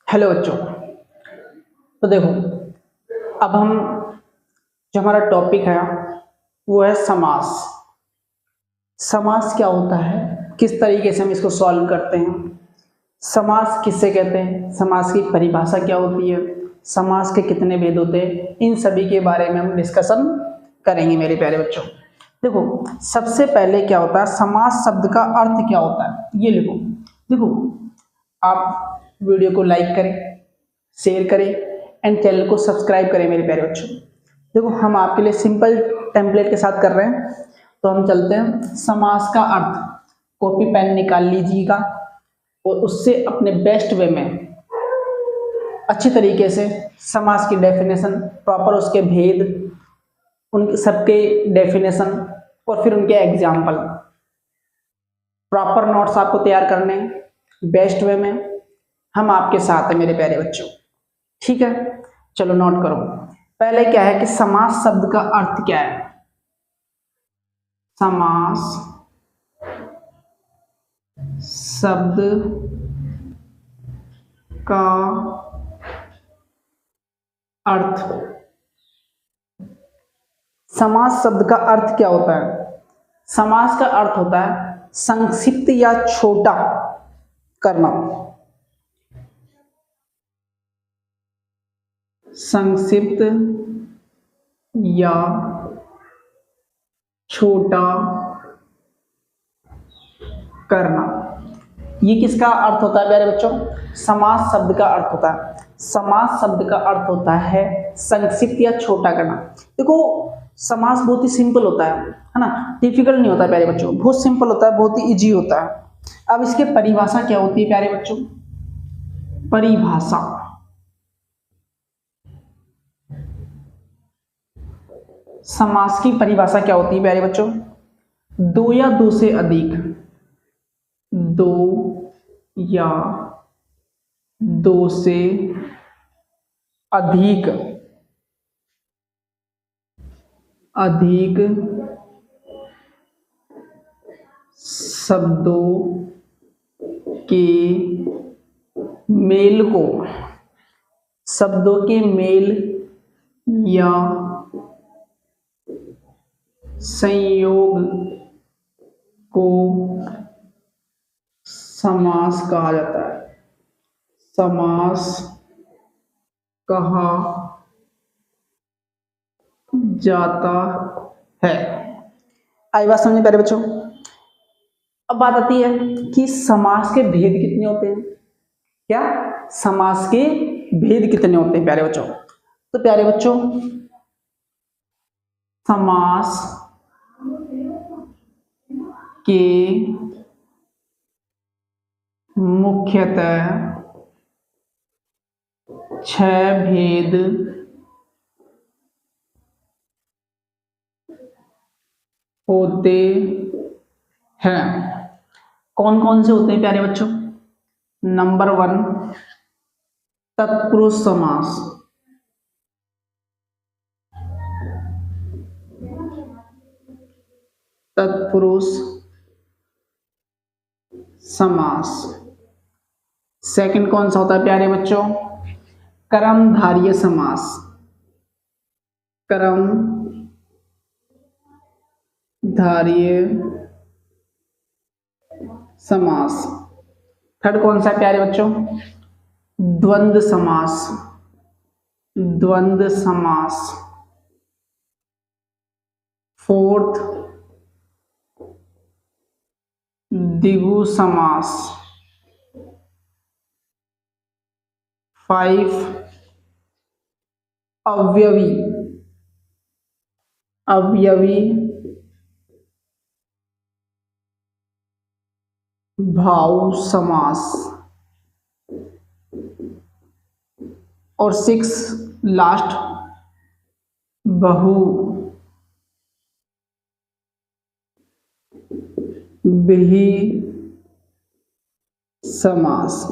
Hello बच्चों। तो देखो, अब हम जो हमारा टॉपिक है वो है समास। समास क्या होता है, किस तरीके से हम इसको सॉल्व करते हैं, समास किससे कहते हैं, समास की परिभाषा क्या होती है, समास के कितने भेद होते हैं, इन सभी के बारे में हम डिस्कशन करेंगे मेरे प्यारे बच्चों। देखो, सबसे पहले क्या होता है, समास शब्द का अर्थ क्या होता है ये लिखो। देखो, आप वीडियो को लाइक करें, शेयर करें एंड चैनल को सब्सक्राइब करें मेरे प्यारे बच्चों। देखो, हम आपके लिए सिंपल टेम्पलेट के साथ कर रहे हैं, तो हम चलते हैं। समास का अर्थ, कॉपी पेन निकाल लीजिएगा और उससे अपने बेस्ट वे में अच्छी तरीके से समास की डेफिनेशन, प्रॉपर उसके भेद, उन सबके डेफिनेशन और फिर उनके एग्जाम्पल, प्रॉपर नोट्स आपको तैयार करने बेस्ट वे में। हम आपके साथ हैं मेरे प्यारे बच्चों, ठीक है। चलो नोट करो। पहले क्या है कि समास शब्द का अर्थ क्या है। समास शब्द का अर्थ, समास शब्द का अर्थ क्या होता है। समास का अर्थ होता है संक्षिप्त या छोटा करना, संक्षिप्त या छोटा करना। ये किसका अर्थ होता है प्यारे बच्चों, समास शब्द का अर्थ होता है। समास शब्द का अर्थ होता है संक्षिप्त या छोटा करना। देखो, समास बहुत ही सिंपल होता है ना, डिफिकल्ट नहीं होता प्यारे बच्चों, बहुत सिंपल होता है, बहुत ही इजी होता है। अब इसके परिभाषा क्या होती है प्यारे बच्चों, परिभाषा, समास की परिभाषा क्या होती है प्यारे बच्चों, दो या दो से अधिक, दो या दो से अधिक शब्दों के मेल को, शब्दों के मेल या संयोग को समास कहा जाता है, समास कहा जाता है। आई बात समझे प्यारे बच्चों। अब बात आती है कि समास के भेद कितने होते हैं। क्या समास के भेद कितने होते हैं प्यारे बच्चों। तो प्यारे बच्चों, समास के मुख्यतः 6 भेद होते हैं। कौन कौन से होते हैं प्यारे बच्चों। नंबर 1, तत्पुरुष समास, तत्पुरुष समास। सेकंड कौन सा होता है प्यारे बच्चों, कर्मधारय समास, कर्मधारय समास। थर्ड कौन सा है प्यारे बच्चों, द्वंद्व समास, द्वंद्व समास। फोर्थ, द्विगु समास। 5, अवयवी, अवयवी भाव समास। और 6 लास्ट, बहु व्रीहि समास।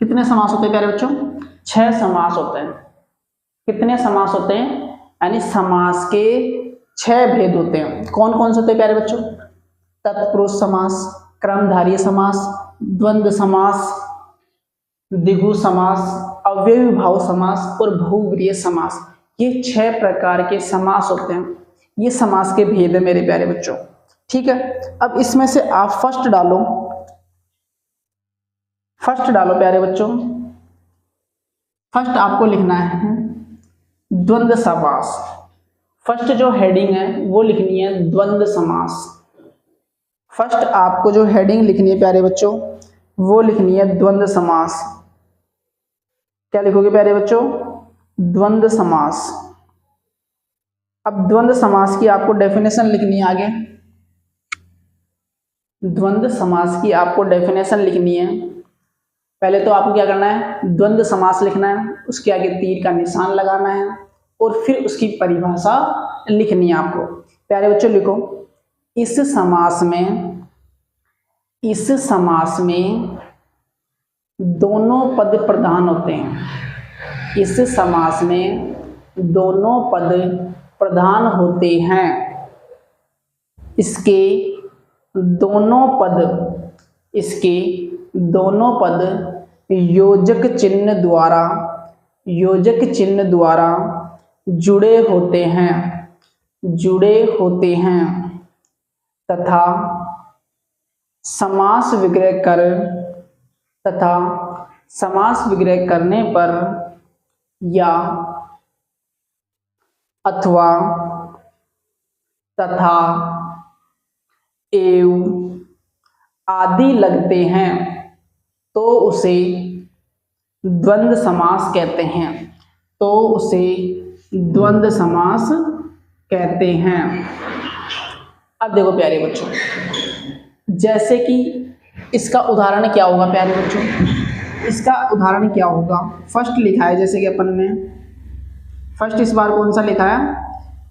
कितने समास होते हैं प्यारे बच्चों, 6 समास होते हैं। कितने समास होते हैं, यानी समास के 6 भेद होते हैं। कौन कौन से होते हैं प्यारे बच्चों, तत्पुरुष समास, कर्मधारय समास, द्वंद्व समास, द्विगु समास, अव्ययी भाव समास और बहुव्रीहि समास, ये 6 प्रकार के समास होते हैं। ये समास के भेद है मेरे प्यारे बच्चों। ठीक है, अब इसमें से आप फर्स्ट डालो प्यारे बच्चों। फर्स्ट आपको लिखना है द्वंद्व समास। फर्स्ट जो हेडिंग है वो लिखनी है द्वंद्व समास। फर्स्ट आपको जो हेडिंग लिखनी है प्यारे बच्चों वो लिखनी है द्वंद्व समास। क्या लिखोगे प्यारे बच्चों? द्वंद्व समास। अब द्वंद्व समास की आपको डेफिनेशन लिखनी है आगे। द्वंद्व समास की आपको डेफिनेशन लिखनी है। पहले तो आपको क्या करना है, द्वंद्व समास लिखना है, उसके आगे तीर का निशान लगाना है और फिर उसकी परिभाषा लिखनी है आपको। प्यारे बच्चों लिखो, इस समास में दोनों पद प्रधान होते हैं। इस समास में दोनों पद प्रधान होते हैं। इसके दोनों पद योजक चिन्ह द्वारा जुड़े होते हैं तथा समास विग्रह करने पर या अथवा तथा एव आदि लगते हैं तो उसे द्वंद्व समास कहते हैं। अब देखो प्यारे बच्चों, जैसे कि इसका उदाहरण क्या होगा प्यारे बच्चों? इसका उदाहरण क्या होगा? फर्स्ट लिखा है, जैसे कि अपन ने फर्स्ट इस बार कौन सा लिखा है?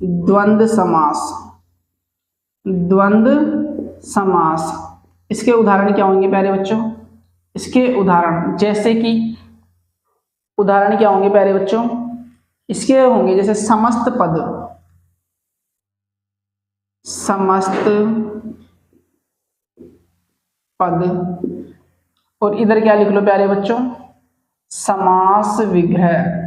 द्वंद्व समास। इसके उदाहरण क्या होंगे प्यारे बच्चों? इसके उदाहरण जैसे कि उदाहरण क्या होंगे प्यारे बच्चों? इसके होंगे जैसे समस्त पद और इधर क्या लिख लो प्यारे बच्चों? समास विग्रह।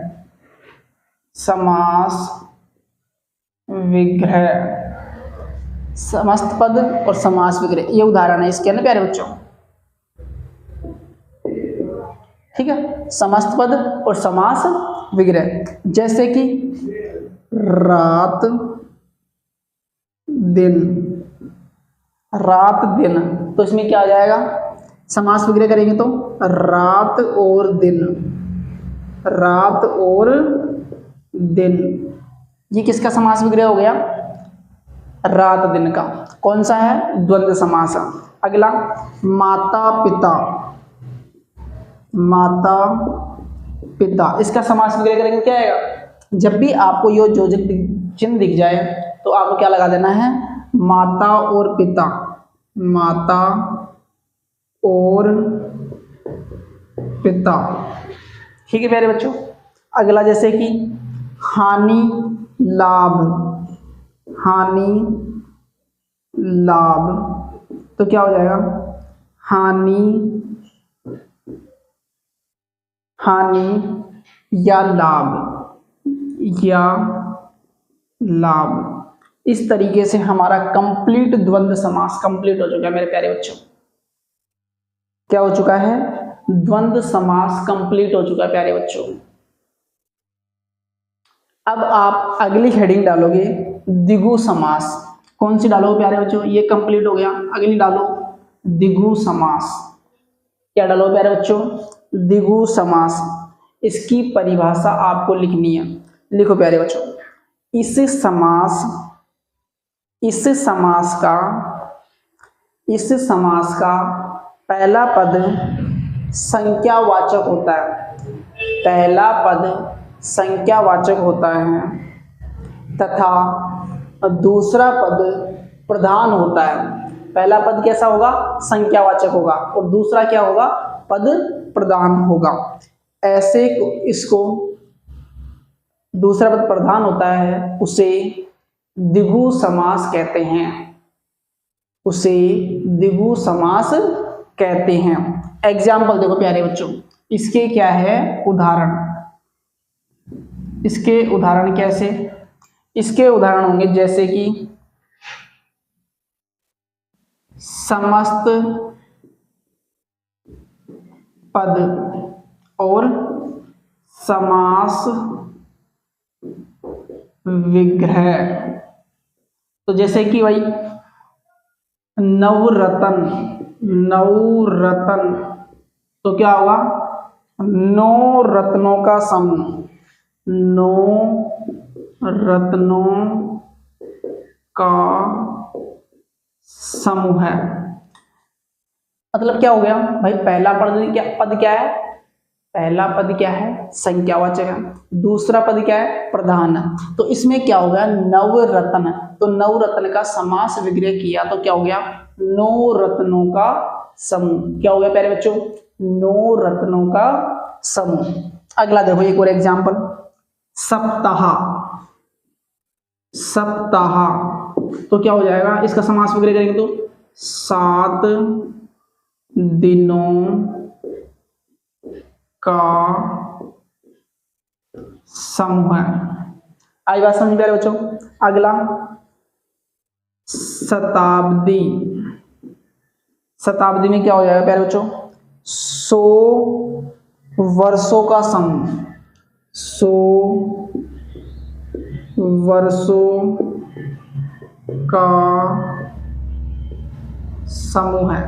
समस्त पद और समास विग्रह, ये उदाहरण है इसके ना प्यारे बच्चों। ठीक है, समस्त पद और समास विग्रह, जैसे कि रात दिन, तो इसमें क्या आ जाएगा? समास विग्रह करेंगे तो रात और दिन, ये किसका समास विग्रह हो गया? रात दिन का। कौन सा है? द्वंद्व समास। अगला माता पिता, इसका समास विग्रह करेंगे क्या आएगा? जब भी आपको यो योजक चिन्ह दिख जाए तो आपको क्या लगा देना है? माता और पिता। ठीक है प्यारे बच्चों। अगला जैसे कि हानि लाभ, तो क्या हो जाएगा? हानि या लाभ। इस तरीके से हमारा कंप्लीट द्वंद्व समास कंप्लीट हो चुका है मेरे प्यारे बच्चों। क्या हो चुका है? द्वंद्व समास कंप्लीट हो चुका है प्यारे बच्चों। अब आप अगली हेडिंग डालोगे द्विगु समास। कौन सी डालोगे प्यारे बच्चों? ये कंप्लीट हो गया। अगली डालो द्विगु समास। क्या डालो प्यारे बच्चों? द्विगु समास। इसकी परिभाषा आपको लिखनी है। लिखो प्यारे बच्चों, इस समास का पहला पद संख्यावाचक होता है तथा दूसरा पद प्रधान होता है। पहला पद कैसा होगा? संख्यावाचक होगा और दूसरा क्या होगा? पद प्रधान होगा। ऐसे इसको दूसरा पद प्रधान होता है, उसे द्विगु समास कहते हैं। एग्जाम्पल देखो प्यारे बच्चों, इसके क्या है उदाहरण, इसके उदाहरण कैसे, इसके उदाहरण होंगे जैसे कि समस्त पद और समास विग्रह। तो जैसे कि भाई नवरत्न, नवरत्न, तो क्या होगा, नौ रत्नों का समूह, नौ रत्नों का समूह है। मतलब क्या हो गया भाई, पहला पद क्या है, पहला पद क्या है संख्यावाचक है, दूसरा पद क्या है प्रधान। तो इसमें क्या हो गया नवरत्न, तो नवरत्न का समास विग्रह किया तो क्या हो गया नौ रत्नों का समूह। क्या हो गया प्यारे बच्चों, नौ रत्नों का समूह। अगला देखो एक और एग्जांपल, सप्ताह, सप्ताह, तो क्या हो जाएगा इसका समास विग्रह करेंगे तो 7 दिनों का समूह है। आई बात समझ में आ रही बच्चों। अगला शताब्दी, शताब्दी में क्या हो जाएगा प्यारे बच्चों 100 वर्षों का समूह, 100 वर्षों का समूह है।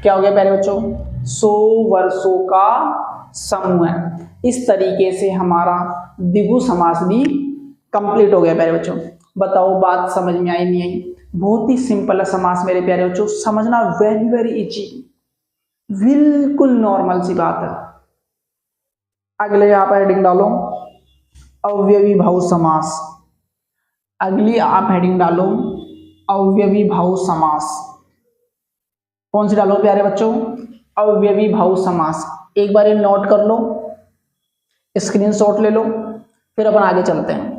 क्या हो गया प्यारे बच्चों 100 वर्षों का समूह है। इस तरीके से हमारा द्विगु समास भी कंप्लीट हो गया प्यारे बच्चों। बताओ बात समझ में आई नहीं आई, बहुत ही सिंपल है समास मेरे प्यारे बच्चों, समझना वेरी वेरी इजी, बिल्कुल नॉर्मल सी बात है। अगले यहां पर हेडिंग डालो अव्ययी भाव समास, अगली आप हेडिंग डालो अव्ययी भाव समास। कौन सी डालो प्यारे बच्चों अव्ययी भाव समास। एक बार ये नोट कर लो, स्क्रीनशॉट ले लो, फिर अपन आगे चलते हैं,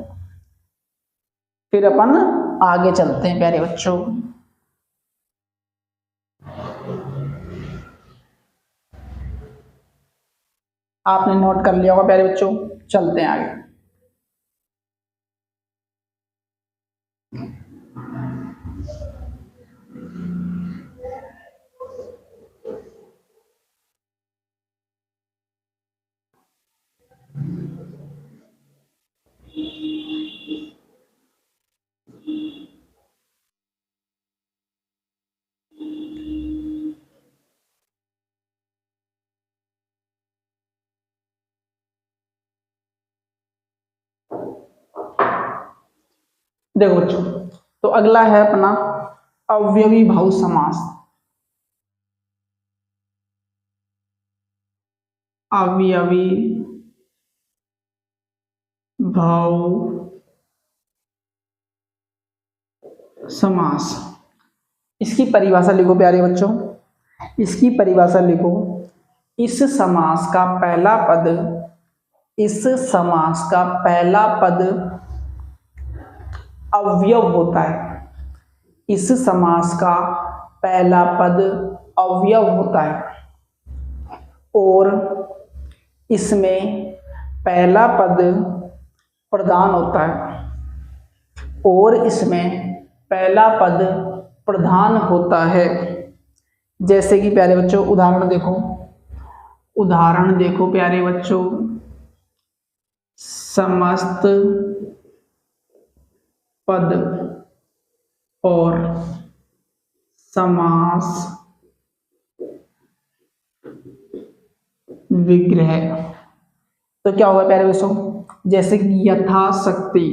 फिर अपन आगे चलते हैं प्यारे बच्चों। आपने नोट कर लिया होगा प्यारे बच्चों, चलते हैं आगे। देखो बच्चों, तो अगला है अपना अव्ययी भाव समास। अव्ययी भाव समास, इसकी परिभाषा लिखो प्यारे बच्चों, इसकी परिभाषा लिखो, इस समास का पहला पद, इस समास का पहला पद अवयव होता है, इस समास का पहला पद अवयव होता है और इसमें पहला पद प्रधान होता है, और इसमें पहला पद प्रधान होता है। जैसे कि प्यारे बच्चों उदाहरण देखो, उदाहरण देखो प्यारे बच्चों, समस्त पद और समास विग्रह। तो क्या होगा प्यारे बच्चों, जैसे कि यथाशक्ति,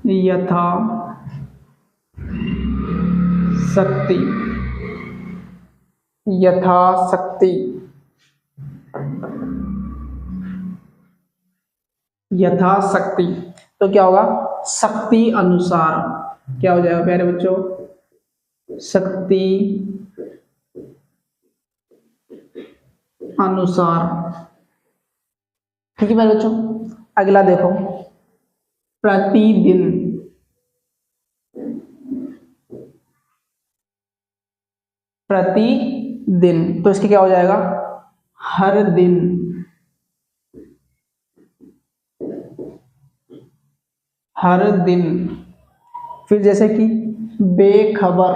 यथा शक्ति, यथाशक्ति, यथाशक्ति, तो क्या होगा शक्ति अनुसार। क्या हो जाएगा प्यारे बच्चों शक्ति अनुसार। ठीक है मेरे बच्चों। अगला देखो प्रतिदिन, प्रतिदिन, तो इसके क्या हो जाएगा हर दिन, हर दिन। फिर जैसे कि बेखबर,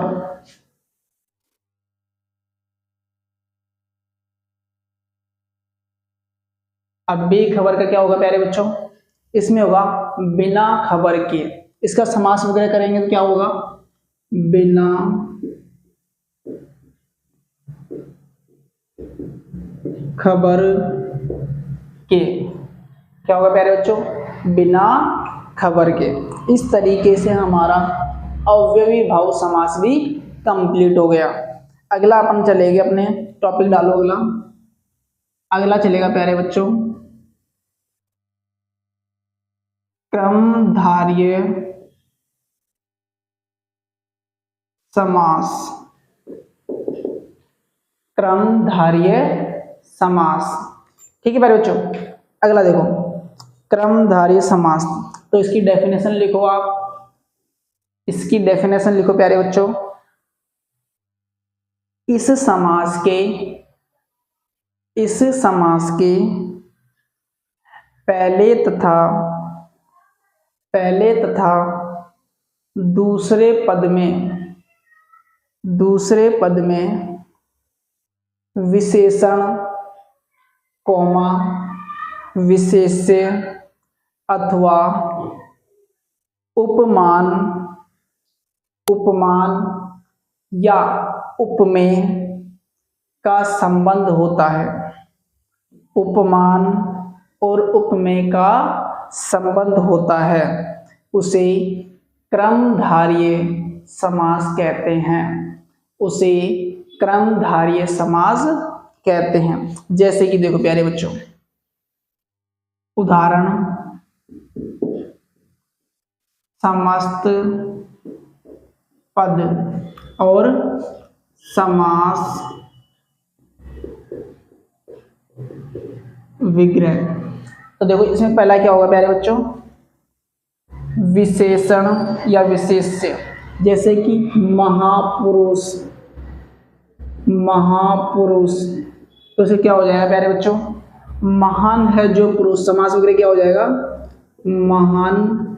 अब बेखबर का क्या होगा प्यारे बच्चों, इसमें होगा बिना खबर के। इसका समास वगैरह करेंगे तो क्या होगा, बिना खबर के। क्या होगा प्यारे बच्चों, बिना खबर के। इस तरीके से हमारा अव्ययी भाव समास भी कंप्लीट हो गया। अगला अपन चलेंगे, अपने टॉपिक डालो अगला। अगला चलेगा प्यारे बच्चों, क्रमधार्य समास। क्रमधार्य समास, ठीक है प्यारे बच्चों। अगला देखो, क्रमधार्य समास, तो इसकी डेफिनेशन लिखो आप। इसकी डेफिनेशन लिखो प्यारे बच्चों, इस समास के पहले तथा दूसरे पद में विशेषण, कॉमा, विशेष्य अथवा उपमान या उपमेय का संबंध होता है। उपमान और उपमेय का संबंध होता है, उसे क्रमधार्य समास कहते हैं। उसे क्रमधार्य समास कहते हैं। जैसे कि देखो प्यारे बच्चों, उदाहरण, समस्त पद और समास विग्रह। तो देखो इसमें पहला क्या होगा प्यारे बच्चों, विशेषण या विशेष्य। जैसे कि महापुरुष, तो इसे क्या हो जाएगा प्यारे बच्चों, महान है जो पुरुष। समास विग्रह क्या हो जाएगा, महान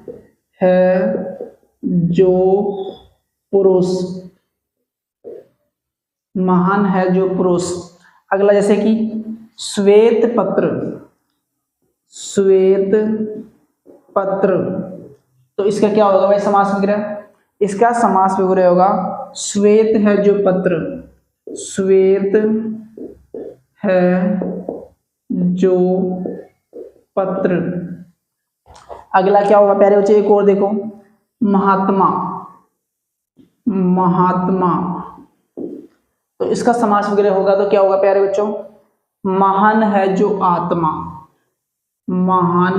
है जो पुरुष, महान है जो पुरुष। अगला जैसे कि श्वेत पत्र, तो इसका क्या होगा भाई समास विग्रह, इसका समास विग्रह होगा श्वेत है जो पत्र, श्वेत है जो पत्र। अगला क्या होगा प्यारे बच्चे, एक और देखो, महात्मा, तो इसका समास वगैरह होगा तो क्या होगा प्यारे बच्चों, महान है जो आत्मा, महान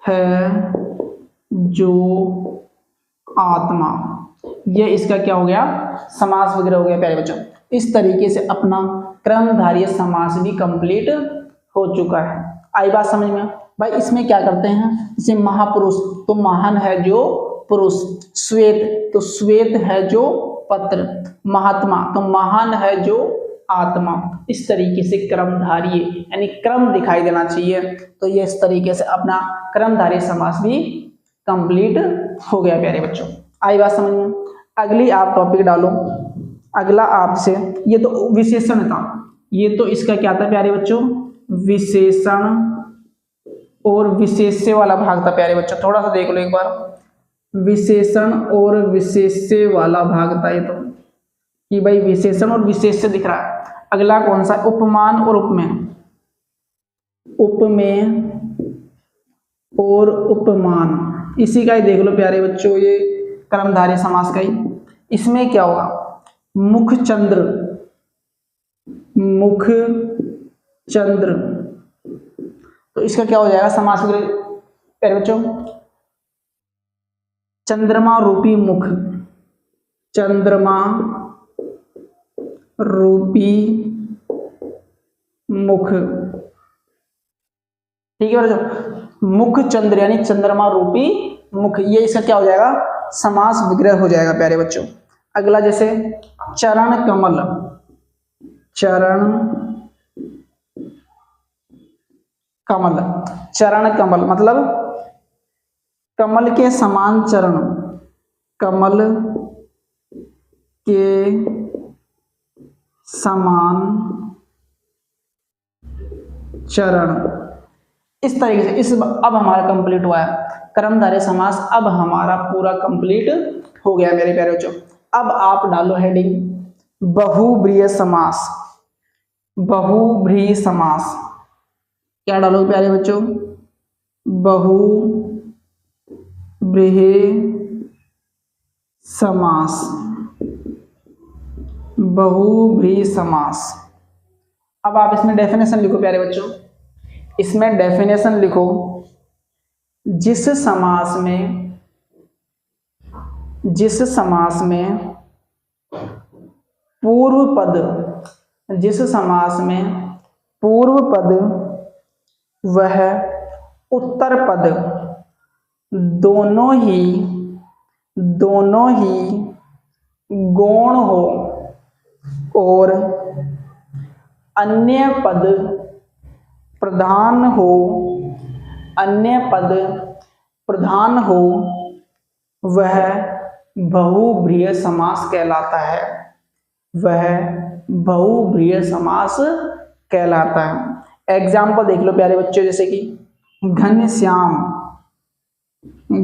है जो आत्मा। ये इसका क्या हो गया, समास वगैरह हो गया प्यारे बच्चों। इस तरीके से अपना क्रमधार्य समास भी कंप्लीट हो चुका है। आई बात समझ में भाई। इसमें क्या करते हैं, जैसे महापुरुष तो महान है जो पुरुष, श्वेत तो श्वेत है जो पत्र, महात्मा तो महान है जो आत्मा। इस तरीके से क्रमधार्य यानी क्रम दिखाई देना चाहिए। तो ये इस तरीके से अपना क्रमधार्य समास भी कंप्लीट हो गया प्यारे बच्चों। आई बात समझ में। अगली आप टॉपिक डालो। अगला आपसे, ये तो विशेषण था, ये तो इसका क्या था प्यारे बच्चों, विशेषण और विशेष्य वाला भाग था प्यारे बच्चों। थोड़ा सा देख लो एक बार, विशेषण और विशेष्य वाला भाग था ये तो, कि भाई विशेषण और विशेष्य दिख रहा है। अगला कौन सा, उपमान और उपमेय, उपमेय और उपमान। इसी का ही देख लो प्यारे बच्चों, ये कर्मधारय समास का ही। इसमें क्या होगा, मुख चंद्र, मुख चंद्र, तो इसका क्या हो जाएगा समास प्यारे बच्चों, चंद्रमा रूपी मुख, चंद्रमा रूपी मुख। ठीक है बच्चों, मुख चंद्र यानी चंद्रमा रूपी मुख, ये इसका क्या हो जाएगा, समास विग्रह हो जाएगा प्यारे बच्चों। अगला जैसे चरण कमल, चरण कमल, चरण कमल मतलब कमल के समान चरण, कमल के समान चरण। इस तरीके से इस अब हमारा कंप्लीट हुआ है कर्मधारय समास, अब हमारा पूरा कंप्लीट हो गया मेरे प्यारे बच्चों। अब आप डालो हेडिंग बहुब्रीहि समास। बहुब्रीहि समास क्या डालो प्यारे बच्चों? बहुब्रीहि समास, बहुब्रीहि समास। अब आप इसमें डेफिनेशन लिखो प्यारे बच्चों, इसमें डेफिनेशन लिखो, जिस समास में पूर्व पद, जिस समास में पूर्व पद वह उत्तर पद दोनों ही गौण हो और अन्य पद प्रधान हो, वह बहुब्रीहि समास कहलाता है, वह बहुब्रीहि समास कहलाता है। एग्जाम्पल देख लो प्यारे बच्चों, जैसे कि घनश्याम,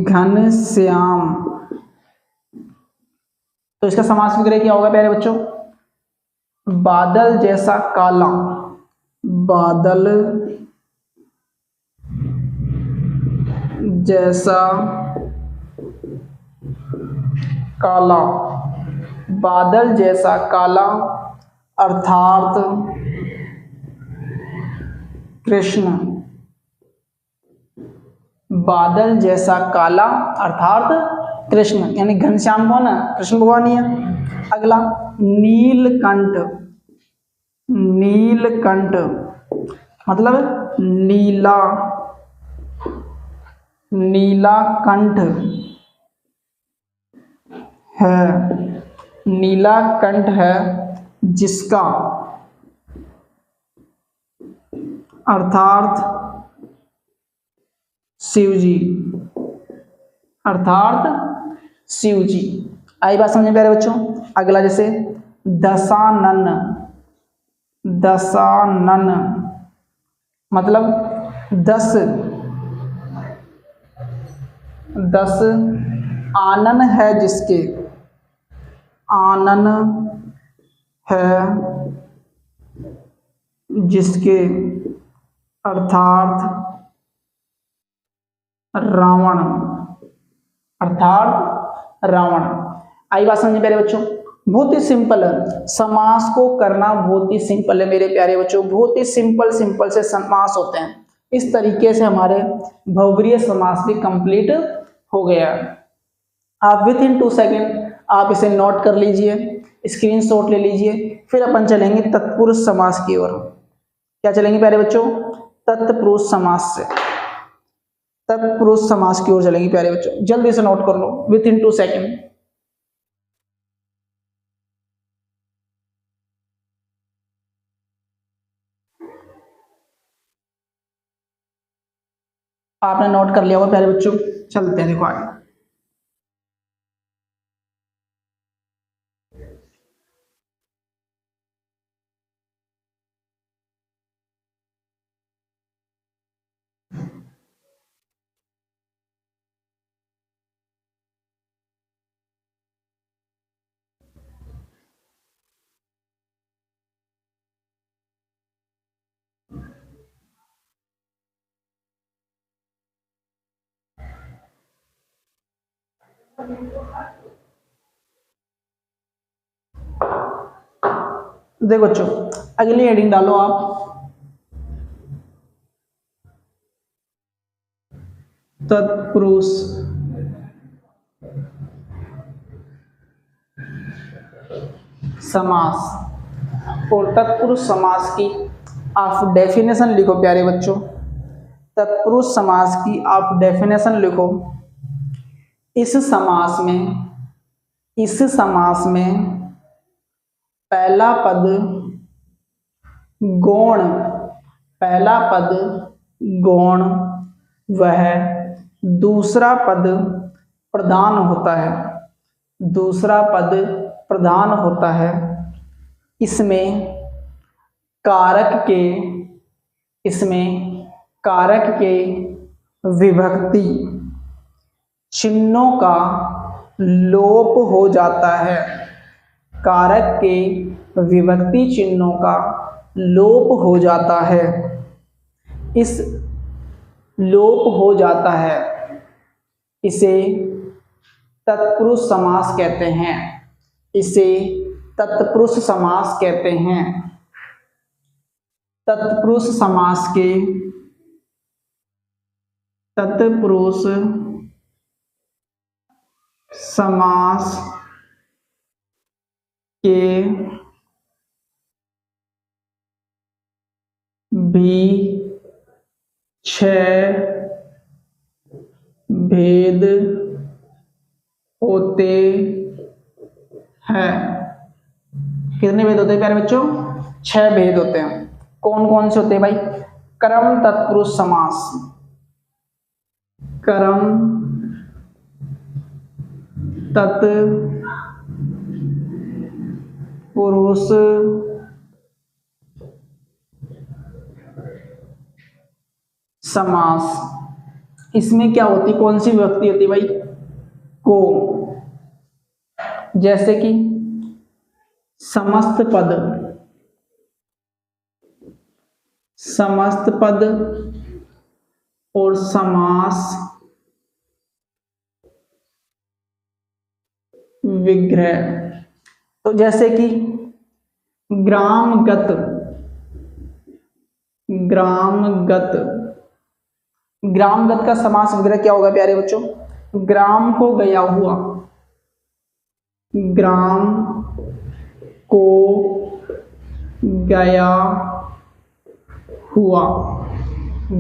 घनश्याम, तो इसका समास विग्रह क्या होगा प्यारे बच्चों? बादल जैसा काला, बादल जैसा काला, बादल जैसा काला अर्थात कृष्ण, बादल जैसा काला अर्थात कृष्ण, यानी घनश्याम कौन है? कृष्ण भगवान ही है। अगला नीलकंठ, नीलकंठ मतलब नीला, नीला कंठ है, नीला कंठ है जिसका अर्थात शिवजी, अर्थात शिवजी। आई बात समझ में प्यारे बच्चों? अगला जैसे दशानन, दशानन मतलब 10 आनन है जिसके, आनन है जिसके अर्थात रावण, अर्थात रावण। आई बात समझे प्यारे बच्चों? बहुत ही सिंपल है, समास को करना बहुत ही सिंपल है मेरे प्यारे बच्चों, बहुत ही सिंपल से समास होते हैं। इस तरीके से हमारे बहुब्रीहि समास भी कंप्लीट हो गया। आप विद इन 2 सेकेंड आप इसे नोट कर लीजिए, स्क्रीनशॉट ले लीजिए, फिर अपन चलेंगे तत्पुरुष समास की ओर। क्या चलेंगे प्यारे बच्चों? तत्पुरुष समास से, तत्पुरुष समास की ओर चलेंगे प्यारे बच्चों। जल्दी से नोट कर लो विद इन 2 सेकेंड। आपने नोट कर लिया होगा प्यारे बच्चों, चलते हैं देखो आगे। देखो बच्चों, अगली हेडिंग डालो आप तत्पुरुष समास, और तत्पुरुष समास की आप डेफिनेशन लिखो प्यारे बच्चों। तत्पुरुष समास की आप डेफिनेशन लिखो। इस समास में पहला पद गौण, पहला पद गौण वह दूसरा पद प्रधान होता है, दूसरा पद प्रधान होता है। इसमें कारक के विभक्ति चिन्हों का लोप हो जाता है, कारक के विभक्ति चिन्हों का लोप हो जाता है। इस लोप हो जाता है, इसे तत्पुरुष समास कहते हैं, इसे तत्पुरुष समास कहते हैं। तत्पुरुष समास के भी 6 भेद होते हैं। कितने भेद होते हैं प्यारे बच्चों? 6 भेद होते हैं। कौन कौन से होते हैं भाई? कर्म तत्पुरुष समास, कर्म तत्पुरुष समास। इसमें क्या होती, कौन सी विभक्ति होती है भाई? को। जैसे कि समस्त पद और समास विग्रह। तो जैसे कि ग्रामगत का समास विग्रह क्या होगा प्यारे बच्चों? ग्राम को गया हुआ, ग्राम को गया हुआ,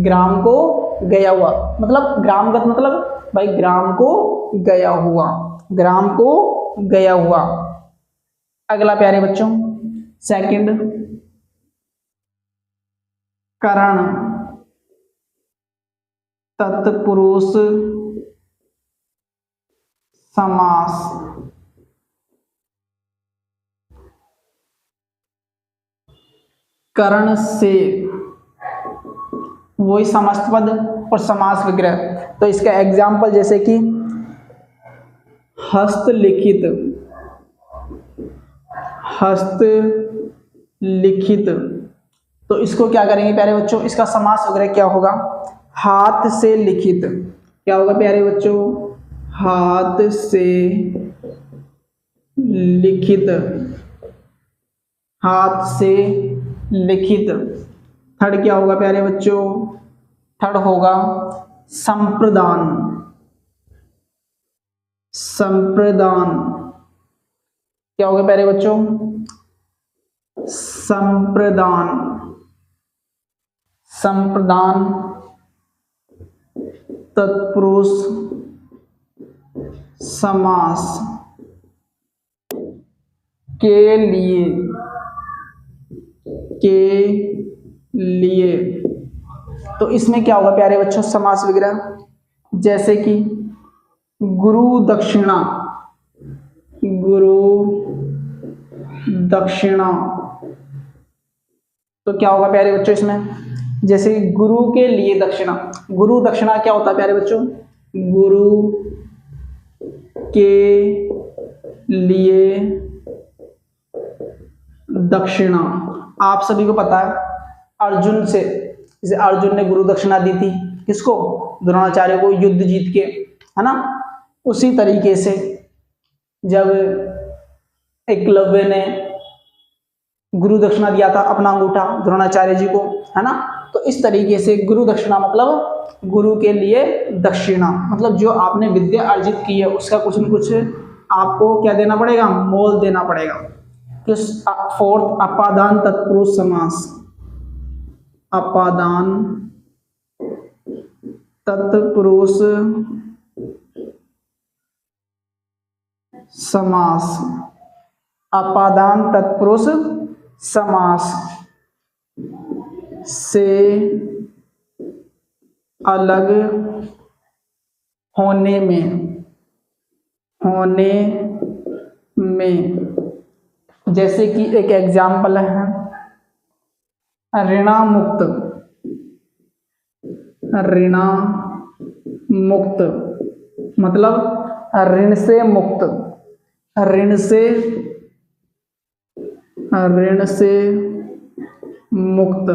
ग्राम को गया हुआ मतलब ग्रामगत मतलब भाई ग्राम को गया हुआ, ग्राम को गया हुआ। अगला प्यारे बच्चों सेकंड, करण तत्पुरुष समास। करण से वही समस्त पद और समास विग्रह। तो इसका एग्जाम्पल जैसे कि हस्तलिखित, तो इसको क्या करेंगे प्यारे बच्चों? इसका समास विग्रह क्या होगा? हाथ से लिखित। क्या होगा प्यारे बच्चों? हाथ से लिखित, हाथ से लिखित। थर्ड क्या होगा प्यारे बच्चों? थर्ड होगा संप्रदान। क्या होगा प्यारे बच्चों? संप्रदान तत्पुरुष समास के लिए। तो इसमें क्या होगा प्यारे बच्चों? समास विग्रह जैसे कि गुरु दक्षिणा, तो क्या होगा प्यारे बच्चों इसमें? जैसे गुरु के लिए दक्षिणा। गुरु दक्षिणा क्या होता है प्यारे बच्चों? गुरु के लिए दक्षिणा। आप सभी को पता है अर्जुन से, जैसे अर्जुन ने गुरु दक्षिणा दी थी किसको? द्रोणाचार्य को, युद्ध जीत के, है ना। उसी तरीके से जब एकलव्य ने गुरु दक्षिणा दिया था अपना अंगूठा द्रोणाचार्य जी को, है ना। तो इस तरीके से गुरु दक्षिणा मतलब गुरु के लिए दक्षिणा, मतलब जो आपने विद्या अर्जित की है उसका कुछ न कुछ आपको क्या देना पड़ेगा? मोल देना पड़ेगा। फोर्थ अपादान तत्पुरुष समास। अपादान तत्पुरुष समास। अपादान तत्पुरुष समास से अलग होने में जैसे कि एक एग्जाम्पल है ऋणामुक्त मतलब ऋण से मुक्त,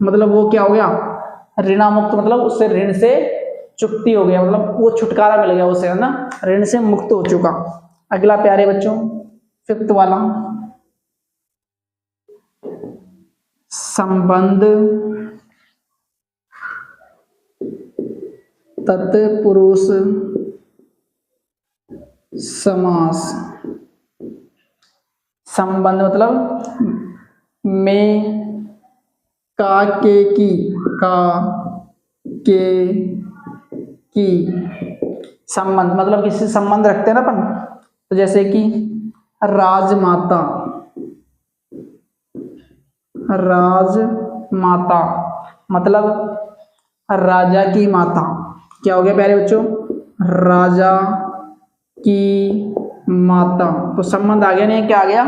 मतलब वो क्या हो गया, ऋणामुक्त मतलब उससे ऋण से चुक्ति हो गया, मतलब वो छुटकारा मिल गया उसे, है ना, ऋण से मुक्त हो चुका। अगला प्यारे बच्चों 5th वाला, संबंध तत्पुरुष समास। संबंध मतलब में का के की संबंध, मतलब किसी से संबंध रखते हैं ना अपन, तो जैसे कि राजमाता मतलब राजा की माता। क्या हो गया प्यारे बच्चों, राजा की माता, तो संबंध आ गया, नहीं क्या आ गया,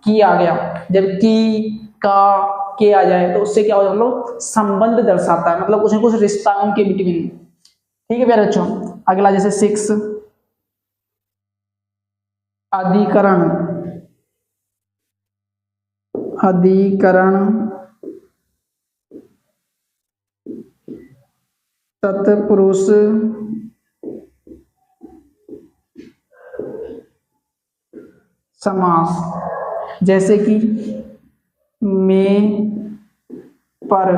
की आ गया। जब की का के आ जाए तो उससे क्या हो जाए, मतलब संबंध दर्शाता है, मतलब कुछ न कुछ रिश्ता उनके बिटवीन। ठीक है प्यारे बच्चों। अगला जैसे 6 अधिकरण तत्पुरुष समास, जैसे कि में पर,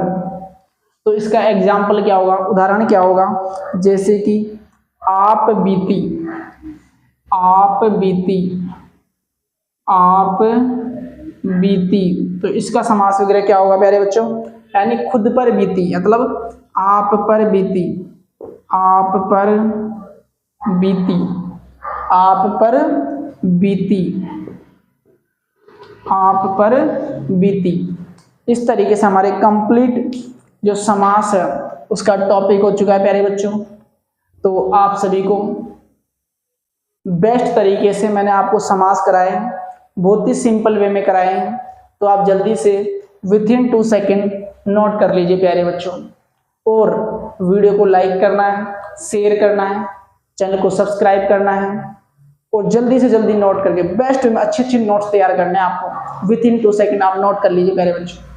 तो इसका एग्जाम्पल क्या होगा, उदाहरण क्या होगा, जैसे कि आप बीती, तो इसका समास वगैरह क्या होगा प्यारे बच्चों, यानी खुद पर बीती, मतलब आप पर बीती। इस तरीके से हमारे कंप्लीट जो समास है उसका टॉपिक हो चुका है प्यारे बच्चों। तो आप सभी को बेस्ट तरीके से मैंने आपको समास कराए हैं, बहुत ही सिंपल वे में कराए हैं, तो आप जल्दी से विथिन 2 सेकेंड नोट कर लीजिए प्यारे बच्चों। और वीडियो को लाइक करना है, शेयर करना है, चैनल को सब्सक्राइब करना है, और जल्दी से जल्दी नोट करके बेस्ट में अच्छे नोट्स तैयार करने हैं आपको। विथिन 2 सेकेंड आप नोट कर लीजिए प्यारे बच्चों।